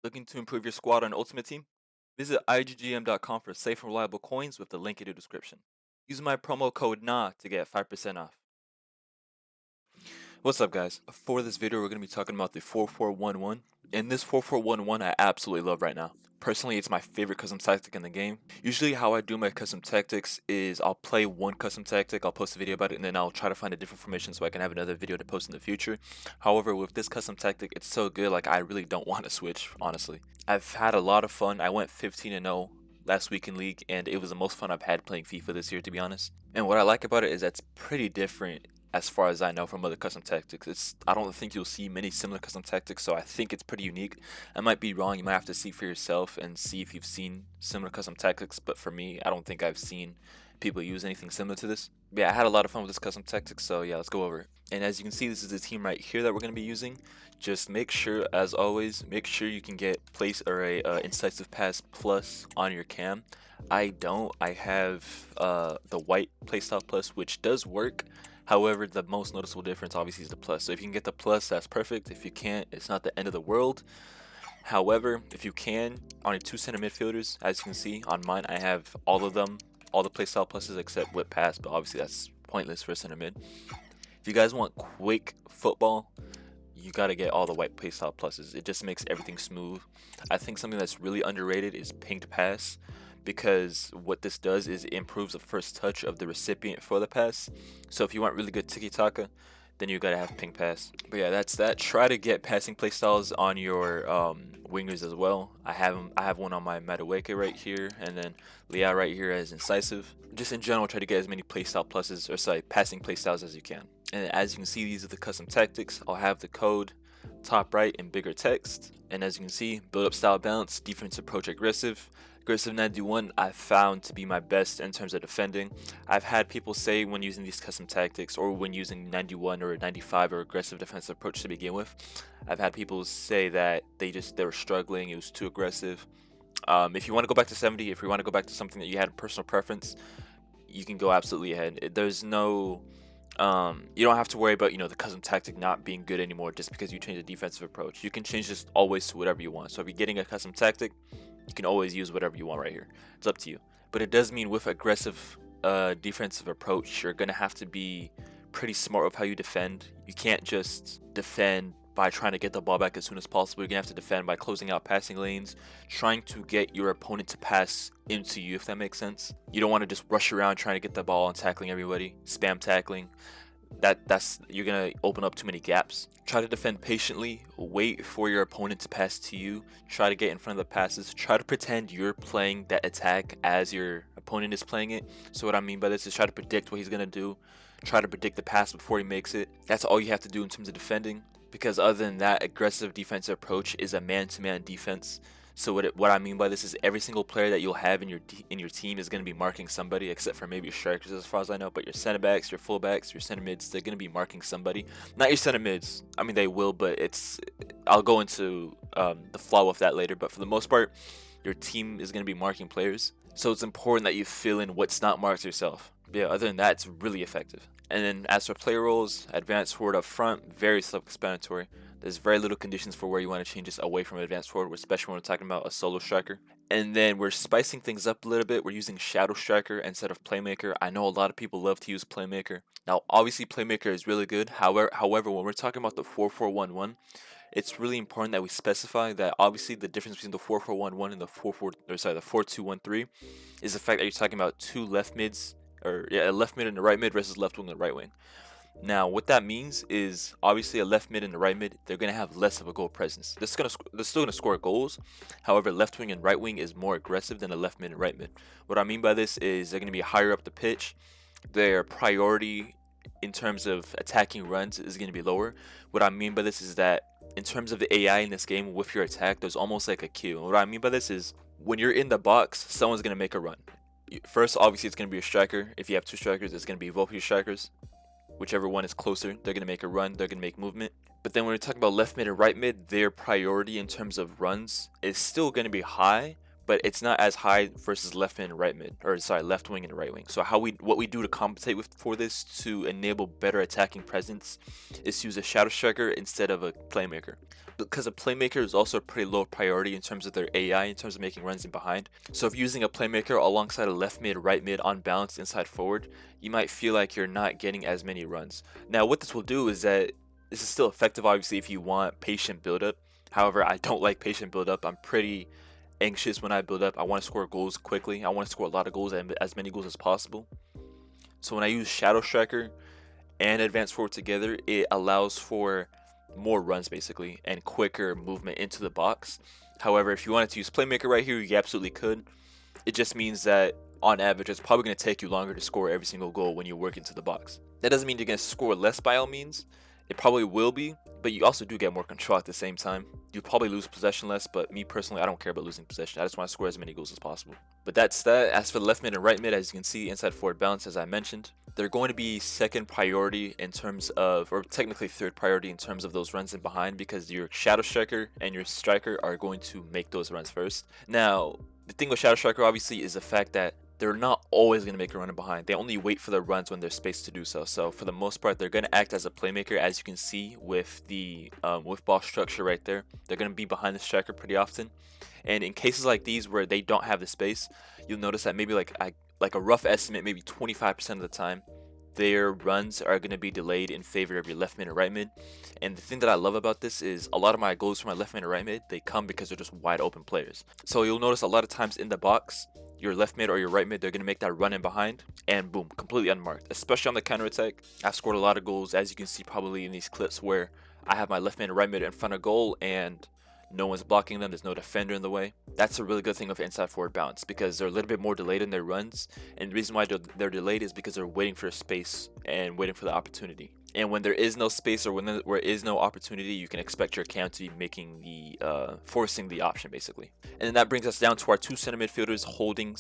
Looking to improve your squad on Ultimate Team? Visit IGGM.com for safe and reliable coins with the link in the description. Use my promo code NA to get 5% off. What's up, guys? For this video, we're going to be talking about the 4411. And this 4411 I absolutely love right now. Personally, it's my favorite custom tactic in the game. Usually how I do my custom tactics is I'll play one custom tactic, I'll post a video about it, and then I'll try to find a different formation so I can have another video to post in the future. However, with this custom tactic, it's so good, like I really don't want to switch, honestly. I've had a lot of fun. I went 15-0 last week in League, and it was the most fun I've had playing FIFA this year, to be honest. And what I like about it is that's pretty different as far as I know from other custom tactics. I don't think you'll see many similar custom tactics, so I think it's pretty unique. I might be wrong, you might have to see for yourself and see if you've seen similar custom tactics, but for me, I don't think I've seen people use anything similar to this. But yeah, I had a lot of fun with this custom tactic, so yeah, let's go over it. And as you can see, this is the team right here that we're going to be using. Just make sure, as always, make sure you can get place or a incisive pass plus on your cam. I don't. I have the white playstyle plus, which does work. However, the most noticeable difference obviously is the plus. So if you can get the plus, that's perfect. If you can't, it's not the end of the world. However, if you can, on your 2 center midfielders, as you can see on mine, I have all of them, all the playstyle pluses except whip pass, but obviously that's pointless for a center mid. If you guys want quick football, you gotta get all the white playstyle pluses. It just makes everything smooth. I think something that's really underrated is pinged pass, because what this does is it improves the first touch of the recipient for the pass. So if you want really good tiki-taka, then you gotta have ping pass. But yeah, that's that. Try to get passing playstyles on your wingers as well. I have one on my Madueke right here, and then Leao right here as incisive. Just in general, try to get as many playstyle pluses, or sorry, passing playstyles as you can. And as you can see, these are the custom tactics. I'll have the code top right in bigger text. And as you can see, build up style balance, defense approach aggressive. Aggressive 91 I found to be my best in terms of defending. I've had people say when using these custom tactics, or when using 91 or 95 or aggressive defensive approach to begin with, I've had people say that they were struggling, it was too aggressive. If you want to go back to 70, if you want to go back to something that you had a personal preference, you can go absolutely ahead. There's no you don't have to worry about, the custom tactic not being good anymore just because you change the defensive approach. You can change this always to whatever you want. So if you're getting a custom tactic, you can always use whatever you want right here. It's up to you. But it does mean with aggressive defensive approach, you're gonna have to be pretty smart with how you defend. You can't just defend by trying to get the ball back as soon as possible. You're gonna have to defend by closing out passing lanes, trying to get your opponent to pass into you, if that makes sense. You don't want to just rush around trying to get the ball and tackling everybody, spam tackling. You're gonna open up too many gaps. Try to defend patiently, wait for your opponent to pass to you, try to get in front of the passes, try to pretend you're playing that attack as your opponent is playing it. So what I mean by this is try to predict what he's gonna do, try to predict the pass before he makes it. That's all you have to do in terms of defending, because other than that, aggressive defensive approach is a man-to-man defense. So what I mean by this is every single player that you'll have in your team is going to be marking somebody, except for maybe your strikers as far as I know. But your center backs, your fullbacks, your center mids, they're going to be marking somebody. Not your center mids. I mean, they will, but I'll go into the flaw with that later. But for the most part, your team is going to be marking players. So it's important that you fill in what's not marked yourself. Yeah, other than that, it's really effective. And then as for player roles, advanced forward up front, very self-explanatory. There's very little conditions for where you want to change this away from advanced forward, especially when we're talking about a solo striker. And then we're spicing things up a little bit. We're using shadow striker instead of playmaker. I know a lot of people love to use playmaker. Now, obviously, playmaker is really good. However, when we're talking about the 4-4-1-1, it's really important that we specify that obviously the difference between the 4-4-1-1 and the 4-2-1-3 is the fact that you're talking about two left mids, or yeah, a left mid and a right mid versus left wing and right wing. Now, what that means is obviously a left mid and a right mid, they're going to have less of a goal presence. They're still going to score goals. However, left wing and right wing is more aggressive than a left mid and right mid. What I mean by this is they're going to be higher up the pitch. Their priority in terms of attacking runs is going to be lower. What I mean by this is that in terms of the AI in this game with your attack, there's almost like a queue. And what I mean by this is when you're in the box, someone's going to make a run. First, obviously, it's going to be a striker. If you have two strikers, it's going to be both of your strikers. Whichever one is closer, they're going to make a run, they're going to make movement. But then when we're talking about left mid and right mid, their priority in terms of runs is still going to be high, but it's not as high versus left mid and right mid, or sorry, left wing and right wing. So what we do to compensate for this, to enable better attacking presence, is to use a shadow striker instead of a playmaker, because a playmaker is also a pretty low priority in terms of their AI, in terms of making runs in behind. So if you're using a playmaker alongside a left mid, right mid, unbalanced inside forward, you might feel like you're not getting as many runs. Now what this will do is that this is still effective obviously if you want patient build up. However, I don't like patient build up. I'm pretty anxious when I build up. I want to score goals quickly. I want to score a lot of goals and as many goals as possible. So when I use shadow striker and advanced forward together, it allows for more runs basically and quicker movement into the box. However, if you wanted to use playmaker right here, you absolutely could. It just means that on average it's probably going to take you longer to score every single goal when you work into the box. That doesn't mean you're going to score less by all means. It probably will be, but you also do get more control at the same time. You probably lose possession less, but me personally, I don't care about losing possession. I just want to score as many goals as possible. But that's that. As for the left mid and right mid, as you can see, inside forward balance, as I mentioned, they're going to be second priority in terms of, or technically third priority in terms of those runs in behind, because your shadow striker and your striker are going to make those runs first. Now, the thing with shadow striker obviously is the fact that they're not always going to make a run in behind. They only wait for the runs when there's space to do so. So for the most part, they're going to act as a playmaker, as you can see with the with ball structure right there. They're going to be behind the striker pretty often. And in cases like these where they don't have the space, you'll notice that maybe like a rough estimate, maybe 25% of the time, their runs are going to be delayed in favor of your left mid and right mid. And the thing that I love about this is a lot of my goals for my left mid and right mid, they come because they're just wide open players. So you'll notice a lot of times in the box, your left mid or your right mid, they're going to make that run in behind and boom, completely unmarked. Especially on the counter attack, I've scored a lot of goals, as you can see probably in these clips, where I have my left mid and right mid in front of goal and no one's blocking them, there's no defender in the way. That's a really good thing with inside forward bounce, because they're a little bit more delayed in their runs, and the reason why they're delayed is because they're waiting for space and waiting for the opportunity. And when there is no space or when there is no opportunity, you can expect your cam to be making the forcing the option basically. And then that brings us down to our two center midfielders holding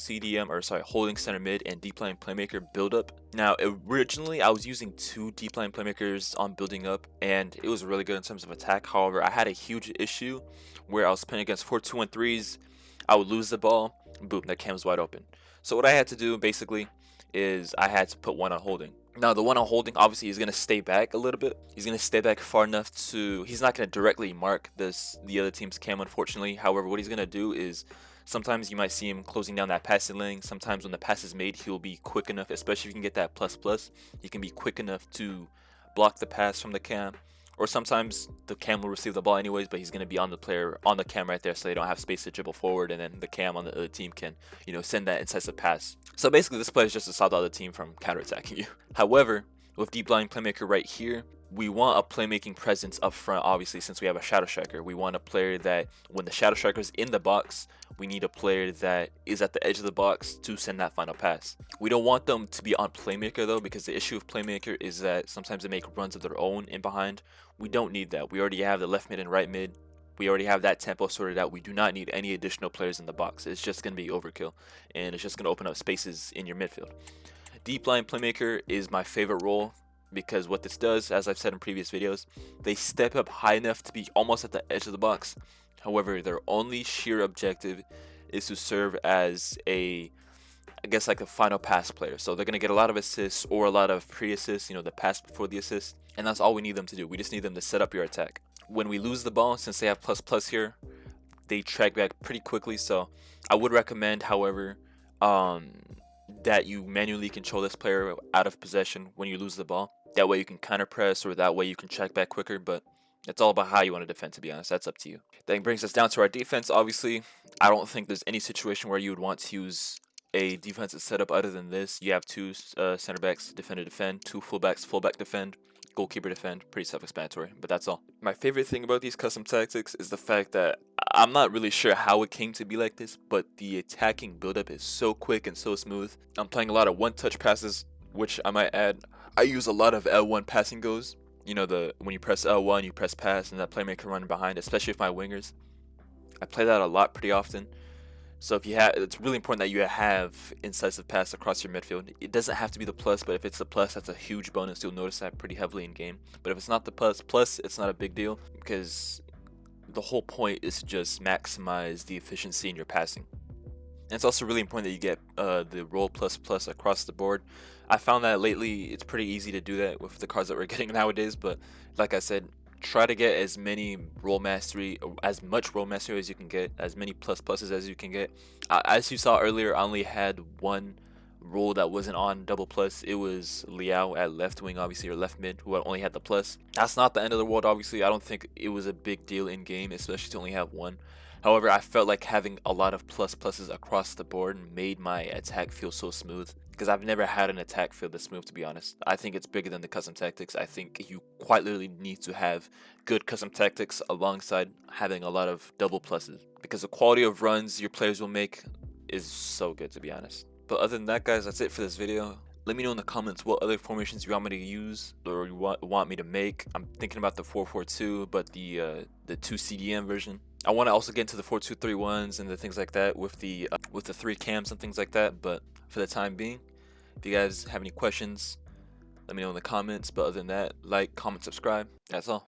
holding center mid and deep line playmaker build up. Now originally I was using two deep line playmakers on building up and it was really good in terms of attack. However, I had a huge issue where I was playing against 4-2-1-3s. I would lose the ball, boom, that cam was wide open. So what I had to do basically is I had to put one on holding. Now the one on holding, obviously he's going to stay back a little bit. He's going to stay back far enough to, he's not going to directly mark the other team's cam, unfortunately. However, what he's going to do is sometimes you might see him closing down that passing lane. Sometimes when the pass is made, he'll be quick enough, especially if you can get that plus, he can be quick enough to block the pass from the cam. Or sometimes the cam will receive the ball anyways, but he's going to be on the cam right there, so they don't have space to dribble forward, and then the cam on the other team can, send that incisive pass. So basically, this play is just to stop the other team from counterattacking you. However, with deep line playmaker right here, we want a playmaking presence up front, obviously, since we have a shadow striker. We want a player that, when the shadow striker is in the box, we need a player that is at the edge of the box to send that final pass. We don't want them to be on playmaker though, because the issue with playmaker is that sometimes they make runs of their own in behind. We don't need that. We already have the left mid and right mid. We already have that tempo sorted out. We do not need any additional players in the box. It's just going to be overkill, and it's just going to open up spaces in your midfield. Deep line playmaker is my favorite role, because what this does, as I've said in previous videos, they step up high enough to be almost at the edge of the box. However, their only sheer objective is to serve as a final pass player. So they're going to get a lot of assists or a lot of pre-assists, the pass before the assist, and that's all we need them to do. We just need them to set up your attack. When we lose the ball, since they have plus here, they track back pretty quickly. So I would recommend, however, that you manually control this player out of possession when you lose the ball. That way you can counter press, or that way you can track back quicker, but it's all about how you want to defend, to be honest. That's up to you. That brings us down to our defense. Obviously, I don't think there's any situation where you would want to use a defensive setup other than this. You have two center backs, defender defend, two fullbacks, fullback defend, goalkeeper defend. Pretty self-explanatory, but that's all. My favorite thing about these custom tactics is the fact that I'm not really sure how it came to be like this, but the attacking buildup is so quick and so smooth. I'm playing a lot of one-touch passes, which I might add, I use a lot of L1 passing goes. When you press L1, you press pass, and that playmaker run behind, especially with my wingers. I play that a lot pretty often. So it's really important that you have incisive pass across your midfield. It doesn't have to be the plus, but if it's the plus, that's a huge bonus. You'll notice that pretty heavily in game. But if it's not the plus, it's not a big deal, because the whole point is to just maximize the efficiency in your passing. And it's also really important that you get the roll plus plus across the board. I found that lately it's pretty easy to do that with the cards that we're getting nowadays, but like I said, try to get as many roll mastery, or as much roll mastery as you can get, as many plus pluses as you can get. As you saw earlier, I only had one roll that wasn't on double plus. It was Liao at left wing, obviously, or left mid, who only had the plus. That's not the end of the world, obviously. I don't think it was a big deal in game, especially to only have one. However, I felt like having a lot of plus pluses across the board made my attack feel so smooth, because I've never had an attack feel this smooth, to be honest. I think it's bigger than the custom tactics. I think you quite literally need to have good custom tactics alongside having a lot of double pluses, because the quality of runs your players will make is so good, to be honest. But other than that, guys, that's it for this video. Let me know in the comments what other formations you want me to use or you want me to make. I'm thinking about the 4-4-2, but the 2 CDM version. I want to also get into the 4-2-3-1s and the things like that with the 3 cams and things like that. But for the time being, if you guys have any questions, let me know in the comments. But other than that, like, comment, subscribe. That's all.